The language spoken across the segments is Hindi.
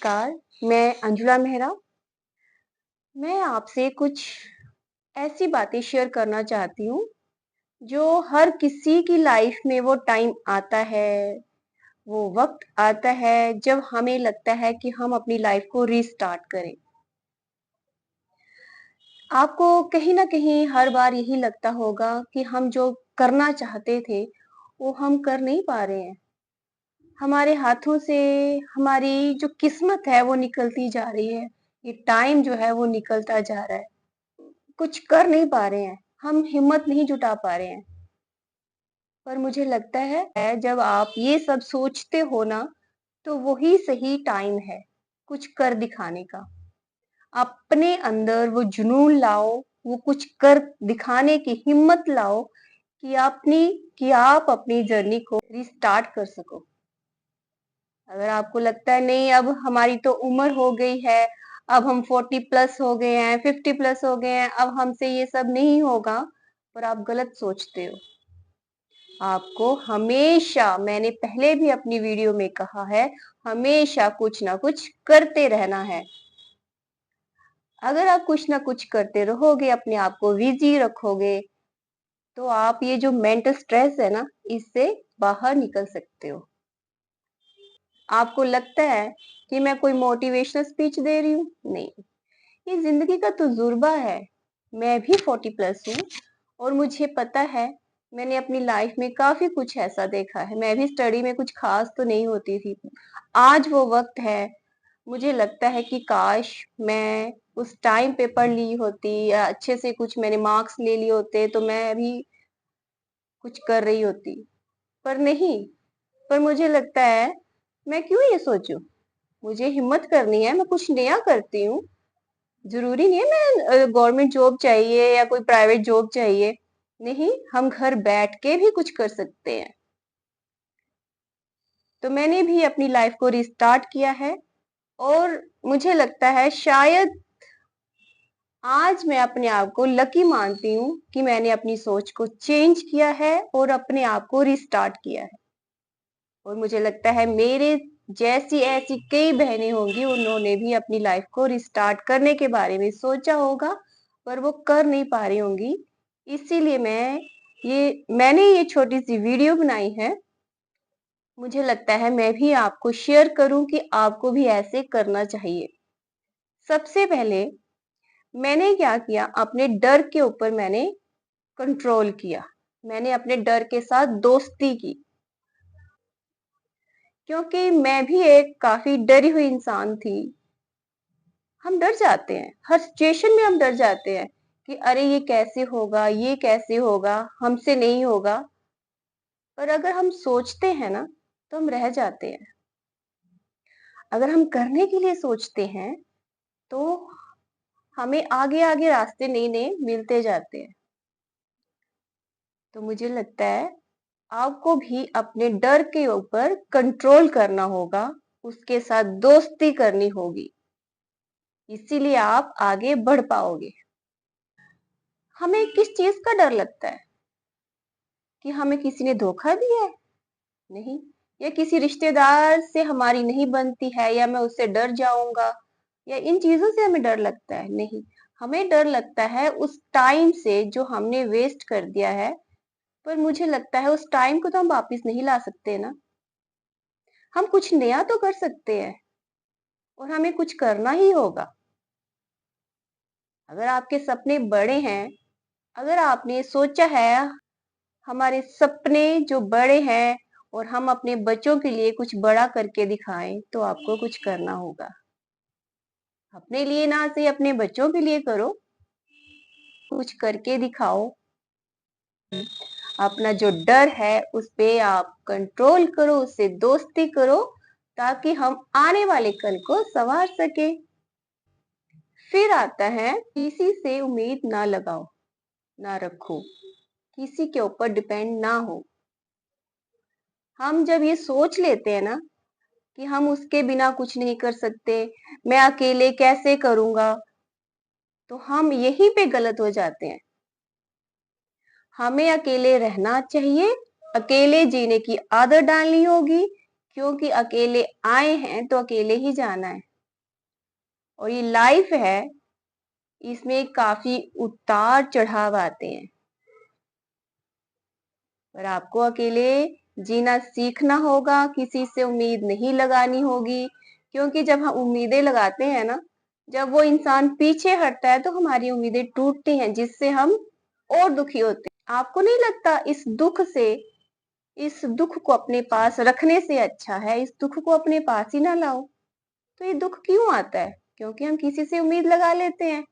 नमस्कार, मैं अंजुला मेहरा। मैं आपसे कुछ ऐसी बातें शेयर करना चाहती हूँ, जो हर किसी की लाइफ में वो टाइम आता है, वो वक़्त आता है जब हमें लगता है कि हम अपनी लाइफ को रीस्टार्ट करें। आपको कहीं न कहीं हर बार यही लगता होगा कि हम जो करना चाहते थे, वो हम कर नहीं पा रहे हैं। हमारे हाथों से हमारी जो किस्मत है वो निकलती जा रही है। ये टाइम जो है वो निकलता जा रहा है। कुछ कर नहीं पा रहे हैं, हम हिम्मत नहीं जुटा पा रहे हैं। पर मुझे लगता है जब आप ये सब सोचते हो ना, तो वही सही टाइम है, कुछ कर दिखाने का। अपने अंदर वो जुनून लाओ, वो कुछ कर दिखाने की हिम्मत लाओ कि आप अपनी जर्नी को रिस्टार्ट कर सको। अगर आपको लगता है नहीं अब हमारी तो उम्र हो गई है, अब हम 40 प्लस हो गए हैं, 50 प्लस हो गए हैं, अब हमसे ये सब नहीं होगा, पर आप गलत सोचते हो। आपको हमेशा, मैंने पहले भी अपनी वीडियो में कहा है, हमेशा कुछ ना कुछ करते रहना है। अगर आप कुछ ना कुछ करते रहोगे, अपने आप को बिजी रखोगे, तो आप ये जो मेंटल स्ट्रेस है ना, इससे बाहर निकल सकते हो। आपको लगता है कि मैं कोई मोटिवेशनल स्पीच दे रही हूँ? नहीं, ये जिंदगी का तजुर्बा है। मैं भी 40 प्लस हूँ और मुझे पता है, मैंने अपनी लाइफ में काफी कुछ ऐसा देखा है। मैं भी स्टडी में कुछ खास तो नहीं होती थी। आज वो वक्त है, मुझे लगता है कि काश मैं उस टाइम पे पढ़ ली होती या अच्छे से कुछ मैंने मार्क्स ले लिए होते तो मैं भी कुछ कर रही होती, पर नहीं। पर मुझे लगता है, मैं क्यों ये सोचूं? मुझे हिम्मत करनी है, मैं कुछ नया करती हूँ। जरूरी नहीं है मैं गवर्नमेंट जॉब चाहिए या कोई प्राइवेट जॉब चाहिए। नहीं, हम घर बैठ के भी कुछ कर सकते हैं। तो मैंने भी अपनी लाइफ को रिस्टार्ट किया है और मुझे लगता है शायद आज मैं अपने आप को लकी मानती हूँ कि मैंने अपनी सोच को चेंज किया है और अपने आप को रिस्टार्ट किया है। और मुझे लगता है मेरे जैसी ऐसी कई बहनें होंगी, उन्होंने भी अपनी लाइफ को रिस्टार्ट करने के बारे में सोचा होगा, पर वो कर नहीं पा रही होंगी। इसीलिए मैंने ये छोटी सी वीडियो बनाई है। मुझे लगता है मैं भी आपको शेयर करूं कि आपको भी ऐसे करना चाहिए। सबसे पहले मैंने क्या किया, अपने डर के ऊपर मैंने कंट्रोल किया। मैंने अपने डर के साथ दोस्ती की, क्योंकि मैं भी एक काफी डरी हुई इंसान थी। हम डर जाते हैं, हर सिचुएशन में हम डर जाते हैं कि अरे ये कैसे होगा, ये कैसे होगा, हमसे नहीं होगा। पर अगर हम सोचते हैं ना, तो हम रह जाते हैं। अगर हम करने के लिए सोचते हैं, तो हमें आगे आगे रास्ते नए नए मिलते जाते हैं। तो मुझे लगता है आपको भी अपने डर के ऊपर कंट्रोल करना होगा, उसके साथ दोस्ती करनी होगी। इसीलिए आप आगे बढ़ पाओगे। हमें किस चीज का डर लगता है? कि हमें किसी ने धोखा दिया है? नहीं। या किसी रिश्तेदार से हमारी नहीं बनती है, या मैं उससे डर जाऊंगा, या इन चीजों से हमें डर लगता है? नहीं। हमें डर लगता है उस टाइम से जो हमने वेस्ट कर दिया है। पर मुझे लगता है उस टाइम को तो हम वापस नहीं ला सकते ना। हम कुछ नया तो कर सकते हैं और हमें कुछ करना ही होगा। अगर आपके सपने बड़े हैं, अगर आपने सोचा है हमारे सपने जो बड़े हैं और हम अपने बच्चों के लिए कुछ बड़ा करके दिखाएं, तो आपको कुछ करना होगा। अपने लिए ना सही, अपने बच्चों के लिए करो, कुछ करके दिखाओ। अपना जो डर है उस पे आप कंट्रोल करो, उससे दोस्ती करो, ताकि हम आने वाले कल को संवार सके। फिर आता है, किसी से उम्मीद ना लगाओ, ना रखो, किसी के ऊपर डिपेंड ना हो। हम जब ये सोच लेते हैं ना कि हम उसके बिना कुछ नहीं कर सकते, मैं अकेले कैसे करूंगा, तो हम यहीं पे गलत हो जाते हैं। हमें अकेले रहना चाहिए, अकेले जीने की आदत डालनी होगी, क्योंकि अकेले आए हैं तो अकेले ही जाना है। और ये लाइफ है, इसमें काफी उतार चढ़ाव आते हैं, पर आपको अकेले जीना सीखना होगा, किसी से उम्मीद नहीं लगानी होगी, क्योंकि जब हम उम्मीदें लगाते हैं ना, जब वो इंसान पीछे हटता है तो हमारी उम्मीदें टूटती हैं, जिससे हम और दुखी होते हैं। आपको नहीं लगता इस दुख को अपने पास रखने से अच्छा है इस दुख को अपने पास ही ना लाओ? तो ये दुख क्यों आता है? क्योंकि हम किसी से उम्मीद लगा लेते हैं।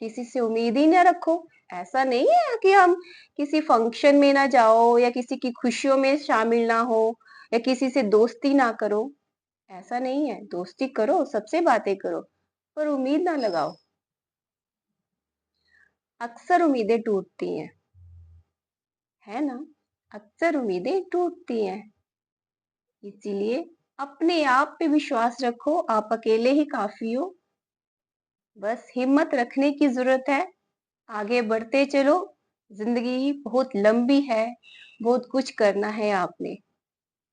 किसी से उम्मीद ही ना रखो। ऐसा नहीं है कि हम किसी फंक्शन में ना जाओ या किसी की खुशियों में शामिल ना हो या किसी से दोस्ती ना करो। ऐसा नहीं है, दोस्ती करो, सबसे बातें करो, पर उम्मीद ना लगाओ। अक्सर उम्मीदें टूटती हैं, है ना? अक्सर उम्मीदें टूटती हैं। इसीलिए अपने आप पे विश्वास रखो, आप अकेले ही काफी हो। बस हिम्मत रखने की जरूरत है, आगे बढ़ते चलो। जिंदगी बहुत लंबी है, बहुत कुछ करना है आपने।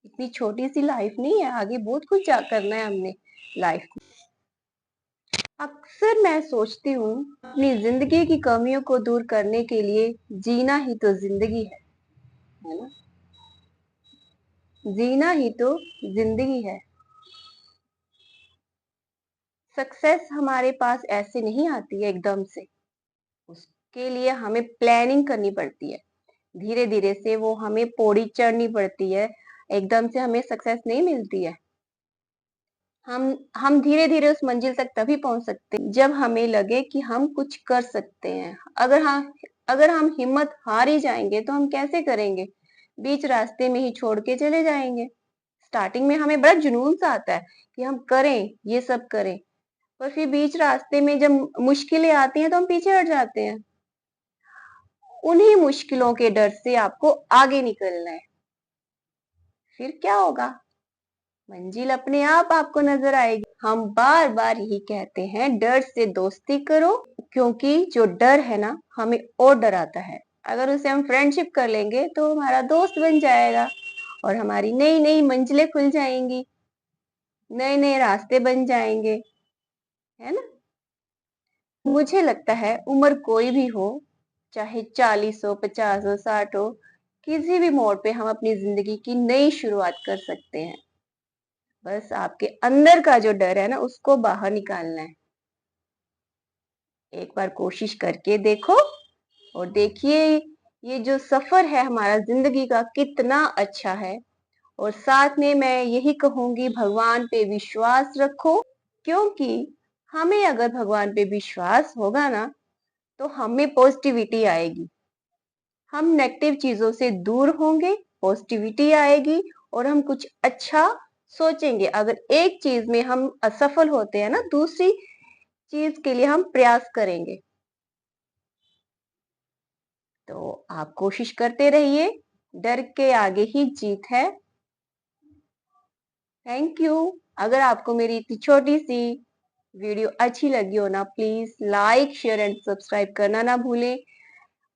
इतनी छोटी सी लाइफ नहीं है, आगे बहुत कुछ करना है हमने लाइफ में। अक्सर मैं सोचती हूँ, अपनी जिंदगी की कमियों को दूर करने के लिए जीना ही तो जिंदगी है ना? जीना ही तो जिंदगी है। सक्सेस हमारे पास ऐसे नहीं आती है एकदम से, उसके लिए हमें प्लानिंग करनी पड़ती है। धीरे धीरे से वो हमें पौड़ी चढ़नी पड़ती है, एकदम से हमें सक्सेस नहीं मिलती है। हम धीरे धीरे उस मंजिल तक तभी पहुंच सकते हैं जब हमें लगे कि हम कुछ कर सकते हैं। अगर हम हिम्मत हार ही जाएंगे तो हम कैसे करेंगे? बीच रास्ते में ही छोड़ के चले जाएंगे। स्टार्टिंग में हमें बड़ा जुनून सा आता है कि हम करें, ये सब करें, पर फिर बीच रास्ते में जब मुश्किलें आती हैं तो हम पीछे हट जाते हैं। उन्हीं मुश्किलों के डर से आपको आगे निकलना है। फिर क्या होगा? मंजिल अपने आप आपको नजर आएगी। हम बार बार यही कहते हैं, डर से दोस्ती करो, क्योंकि जो डर है ना, हमें और डराता है। अगर उसे हम फ्रेंडशिप कर लेंगे तो हमारा दोस्त बन जाएगा और हमारी नई नई मंजिलें खुल जाएंगी, नए नए रास्ते बन जाएंगे, है ना? मुझे लगता है उम्र कोई भी हो, चाहे 40 हो, 50 हो, 60 हो, किसी भी मोड़ पे हम अपनी जिंदगी की नई शुरुआत कर सकते हैं। बस आपके अंदर का जो डर है ना, उसको बाहर निकालना है। एक बार कोशिश करके देखो और देखिए ये जो सफर है हमारा जिंदगी का कितना अच्छा है। और साथ में मैं यही कहूंगी, भगवान पे विश्वास रखो, क्योंकि हमें अगर भगवान पे विश्वास होगा ना, तो हमें पॉजिटिविटी आएगी। हम नेगेटिव चीजों से दूर होंगे, पॉजिटिविटी आएगी और हम कुछ अच्छा सोचेंगे। अगर एक चीज में हम असफल होते हैं ना, दूसरी चीज के लिए हम प्रयास करेंगे। तो आप कोशिश करते रहिए, डर के आगे ही जीत है। Thank you. अगर आपको मेरी इतनी छोटी सी वीडियो अच्छी लगी हो ना, please like share and subscribe करना ना भूलें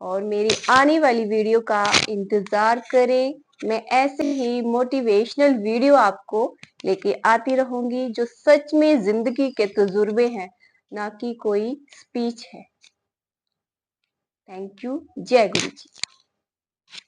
और मेरी आने वाली वीडियो का इंतजार करें। मैं ऐसे ही मोटिवेशनल वीडियो आपको लेके आती रहूंगी, जो सच में जिंदगी के तजुर्बे हैं, ना कि कोई स्पीच है। Thank you. जय गुरु जी।